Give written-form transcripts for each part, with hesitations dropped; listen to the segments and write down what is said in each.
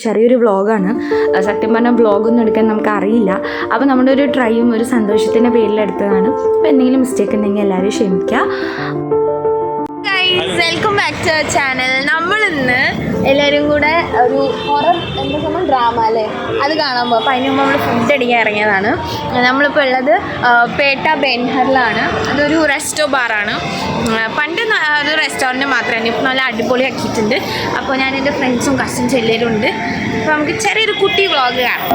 ചെറിയൊരു വ്ളോഗാണ്. സത്യം പറഞ്ഞാൽ വ്ളോഗൊന്നും എടുക്കാൻ നമുക്ക് അറിയില്ല. അപ്പോൾ നമ്മുടെ ഒരു ട്രൈയും ഒരു സന്തോഷത്തിൻ്റെ പേരിലെടുത്തതാണ്. അപ്പോൾ എന്തെങ്കിലും മിസ്റ്റേക്ക് ഉണ്ടെങ്കിൽ എല്ലാവരും ക്ഷമിക്കുക. Welcome back to our channel. നമ്മളിന്ന് എല്ലാവരും കൂടെ ഒരു ഹൊറർ എന്താ സംഭവം ഡ്രാമ അല്ലേ അത് കാണാൻ പോകും. അപ്പോൾ അതിന് മുമ്പ് നമ്മൾ ഫുഡ് അടിക്കാൻ ഇറങ്ങിയതാണ്. നമ്മളിപ്പോൾ ഉള്ളത് പേട്ട ബെൻഹറിലാണ്. അതൊരു റെസ്റ്റോ ബാറാണ്. പണ്ട് അത് റെസ്റ്റോറൻറ്റ് മാത്രമാണ്, ഇപ്പോൾ നല്ല അടിപൊളിയാക്കിയിട്ടുണ്ട്. അപ്പോൾ ഞാൻ എൻ്റെ ഫ്രണ്ട്സും കസിൻസും എല്ലാവരും ഉണ്ട്. അപ്പോൾ നമുക്ക് ചെറിയൊരു കുട്ടി വ്ളോഗ് കാണാം.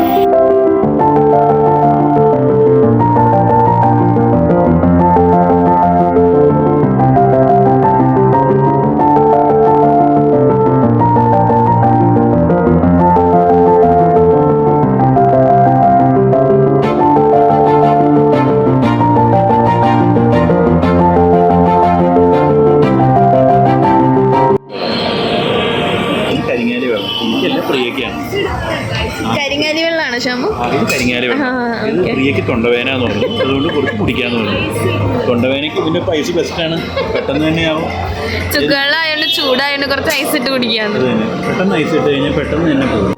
കരിങ്ങാലി വെള്ളമാണ് ഷാമു. കരിങ്ങാലി വെള്ളം പ്രിയക്ക് തൊണ്ടവേന എന്ന് പറഞ്ഞു, അതുകൊണ്ട് കുറച്ച് കുടിക്കാന്ന് പറഞ്ഞു. തൊണ്ടവേനയ്ക്ക് ഇതിന്റെ ഐസ് ബെസ്റ്റാണ്, പെട്ടെന്ന് തന്നെയാവും. ചുക്കുവെള്ളമായോണ്ട് ചൂടായോണ്ട് കുറച്ച് ഐസ് ഇട്ട് കുടിക്കാന്ന്. അത് തന്നെ, പെട്ടെന്ന് ഐസ് ഇട്ട് കഴിഞ്ഞാൽ പെട്ടെന്ന് തന്നെ പോകും.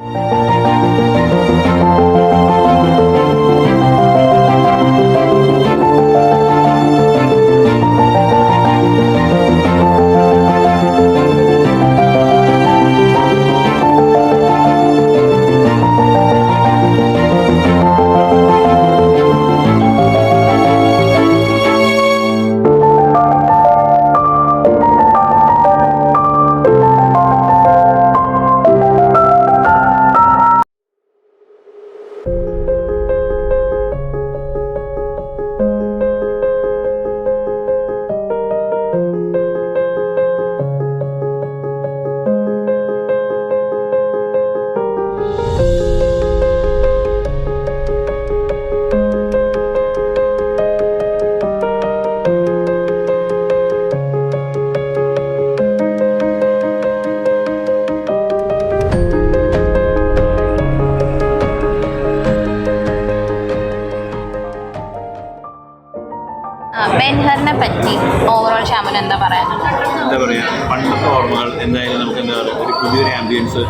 ബെൻഹറിനെ പറ്റി ഓവറോൾ ഷാമുന് എന്താ പറയാനുള്ളത്? എന്താ പറയുക, പണ്ടത്തെ ഓർമ്മകൾ എന്തായാലും നമുക്ക് എന്താ പറയുക, ഒരു പുതിയൊരു ആംബിയൻസ്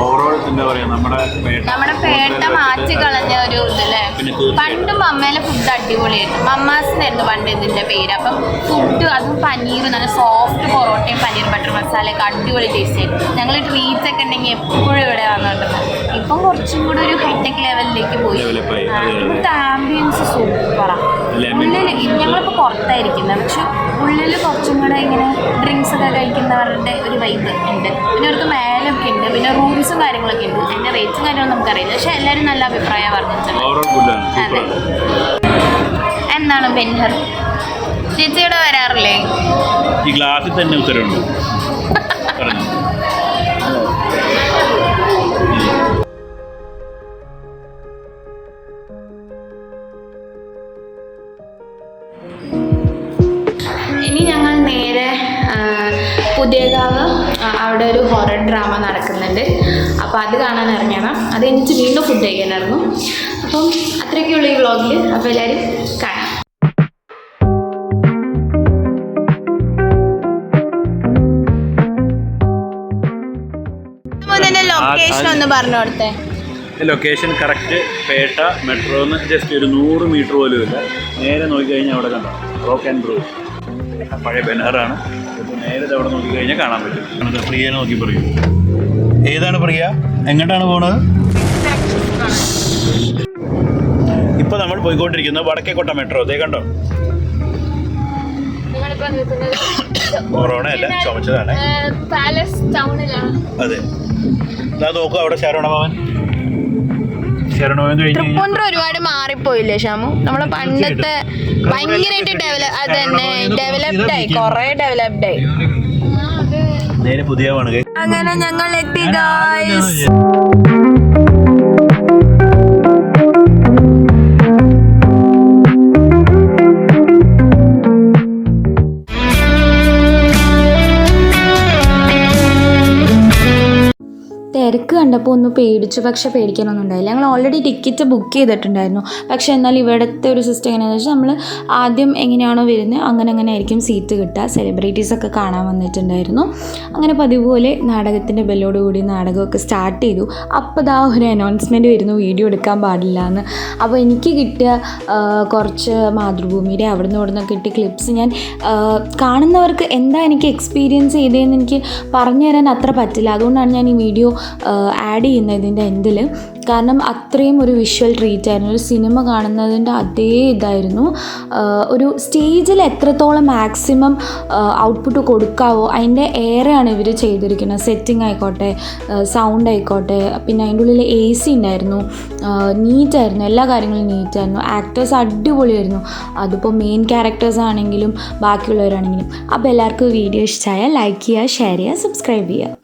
ഓവറോൾ എന്താ പറയുക, നമ്മുടെ പേട്ട മാറ്റി കളഞ്ഞ ഒരു ഇതല്ലേ. പണ്ട് മമ്മേലെ ഫുഡ് അടിപൊളിയായിരുന്നു. മമ്മാസിനായിരുന്നു പണ്ട് ഇതിൻ്റെ പേര്. അപ്പം ഫുഡ് അതും പനീർ നല്ല സോഫ്റ്റ് പൊറോട്ടയും പനീർ ബട്ടർ മസാലയൊക്കെ അടിപൊളി ടേസ്റ്റ് ആയിരുന്നു. ഞങ്ങൾ ട്രീറ്റ്സ് ഒക്കെ ഉണ്ടെങ്കിൽ എപ്പോഴും ഇവിടെ വന്നിട്ടുണ്ട്. ഇപ്പം കുറച്ചും കൂടി ഒരു ഹൈടെക് ലെവലിലേക്ക് പോയി. ഇവിടുത്തെ ആംബിയൻസ് സൂപ്പറാണ്. ഉള്ളിൽ ഞങ്ങളിപ്പോൾ പുറത്തായിരിക്കുന്നത്, പക്ഷെ ഉള്ളിൽ കുറച്ചും കൂടെ ഇങ്ങനെ ഡ്രിങ്ക്സ് ഒക്കെ കഴിക്കുന്നവരുടെ ഒരു വൈബ് ഉണ്ട്. പിന്നെ അവർക്ക് മേലൊക്കെ ഉണ്ട്, പിന്നെ റൂംസും കാര്യങ്ങളൊക്കെ ഉണ്ട്. അതിൻ്റെ റേറ്റും കാര്യങ്ങളും നമുക്കറിയില്ല, പക്ഷെ എല്ലാവരും നല്ല അഭിപ്രായം പറഞ്ഞിട്ടുണ്ട്. അതെ. എന്താണ് ബെൻഹർ ചേച്ചിയുടെ വരാറില്ലേ? ഈ ഗ്ലാസ്സിൽ തന്നെ ഉത്തരവുണ്ട്. ഇനി ഞങ്ങൾ നേരെ പുതിയകാവ്, അവിടെ ഒരു ഹൊറർ ഡ്രാമ നടക്കുന്നുണ്ട്. അപ്പോൾ അത് കാണാൻ ഇറങ്ങിയതാണ്. അത് കഴിഞ്ഞിട്ട് വീണ്ടും ഫുഡ് കഴിക്കാനായിരുന്നു. അപ്പം അത്രയൊക്കെയുള്ള ഈ വ്ളോഗിൽ. അപ്പോൾ എല്ലാവരും കാണാം. ലൊക്കേഷൻ ഒന്ന് പറഞ്ഞു കൊടുത്തേ. ലൊക്കേഷൻ കറക്റ്റ് പേട്ട മെട്രോന്ന് ജസ്റ്റ് ഒരു 100 മീറ്റർ പോലും ഇല്ല. നേരെ നോക്കിക്കഴിഞ്ഞാൽ അവിടെ കണ്ടോ റോക്ക് ആൻഡ് ബ്രൂ, പഴയ ബെൻഹറാണ്. നേരെ അവിടെ നോക്കിക്കഴിഞ്ഞാൽ കാണാൻ പറ്റും. പ്രിയ നോക്കി പറയൂ, ഏതാണ് പ്രിയ, എങ്ങോട്ടാണ് പോണത്? ഇപ്പൊ നമ്മൾ പോയിക്കൊണ്ടിരിക്കുന്നത് വടക്കേക്കോട്ട മെട്രോ. അതേ കണ്ടോ, കൊറോണ അല്ല, ചുമച്ചതാണ്. പാലസ് ടൗണിലാണ്. അതെ, അതാ നോക്കൂ അവിടെ ശരവണഭവൻ. തൃപ്പൂണിത്തുറ ഒരുപാട് മാറിപ്പോയില്ലേ ഷാമു? നമ്മളെ പണ്ടത്തെ ഭയങ്കരമായിട്ട് ഡെവലപ്ഡ് ആയി, കൊറേ ഡെവലപ്ഡ് ആയി. നേരെ പുതിയ അങ്ങനെ ഞങ്ങൾ എത്തി ഗായ്സ്. തിരക്ക് കണ്ടപ്പോൾ ഒന്ന് പേടിച്ചു, പക്ഷേ പേടിക്കാനൊന്നും ഉണ്ടായില്ല. ഞങ്ങൾ ഓൾറെഡി ടിക്കറ്റ് ബുക്ക് ചെയ്തിട്ടുണ്ടായിരുന്നു. പക്ഷേ എന്നാൽ ഇവിടുത്തെ ഒരു സിസ്റ്റം എങ്ങനെയാണെന്ന് വെച്ചാൽ നമ്മൾ ആദ്യം എങ്ങനെയാണോ വരുന്നത് അങ്ങനെ ആയിരിക്കും സീറ്റ് കിട്ടുക. സെലിബ്രിറ്റീസൊക്കെ കാണാൻ വന്നിട്ടുണ്ടായിരുന്നു. അങ്ങനെ പതിവ് പോലെ നാടകത്തിൻ്റെ ബെല്ലോടുകൂടി നാടകമൊക്കെ സ്റ്റാർട്ട് ചെയ്തു. അപ്പോൾ ദാ ഒരു അനൗൺസ്മെൻറ്റ് വരുന്നു, വീഡിയോ എടുക്കാൻ പാടില്ല എന്ന്. അപ്പോൾ എനിക്ക് കിട്ടിയ കുറച്ച് മാതൃഭൂമിയുടെ അവിടെ നിന്നൊക്കെ കിട്ടിയ ക്ലിപ്സ് ഞാൻ കാണുന്നവർക്ക് എന്താ എനിക്ക് എക്സ്പീരിയൻസ് ചെയ്തതെന്ന് എനിക്ക് പറഞ്ഞു തരാൻ അത്ര പറ്റില്ല. അതുകൊണ്ടാണ് ഞാൻ ഈ വീഡിയോ ആഡ് ചെയ്യുന്നത് ഇതിൻ്റെ എൻഡിൽ. കാരണം അത്രയും ഒരു വിഷ്വൽ ട്രീറ്റ് ആയിരുന്നു. ഒരു സിനിമ കാണുന്നതിൻ്റെ അതേ ഇതായിരുന്നു. ഒരു സ്റ്റേജിൽ എത്രത്തോളം മാക്സിമം ഔട്ട്പുട്ട് കൊടുക്കാവോ അതിൻ്റെ ഏറെയാണ് ഇവർ ചെയ്തിരിക്കുന്നത്. സെറ്റിംഗ് ആയിക്കോട്ടെ, സൗണ്ട് ആയിക്കോട്ടെ, പിന്നെ അതിൻ്റെ ഉള്ളിൽ AC ഉണ്ടായിരുന്നു, നീറ്റായിരുന്നു, എല്ലാ കാര്യങ്ങളും നീറ്റായിരുന്നു. ആക്ടേഴ്സ് അടിപൊളിയായിരുന്നു. അതിപ്പോൾ മെയിൻ ക്യാരക്ടേഴ്സ് ആണെങ്കിലും ബാക്കിയുള്ളവരാണെങ്കിലും. അപ്പോൾ എല്ലാവർക്കും വീഡിയോ ഇഷ്ടമായാൽ ലൈക്ക് ചെയ്യുക, ഷെയർ ചെയ്യുക, സബ്സ്ക്രൈബ് ചെയ്യുക.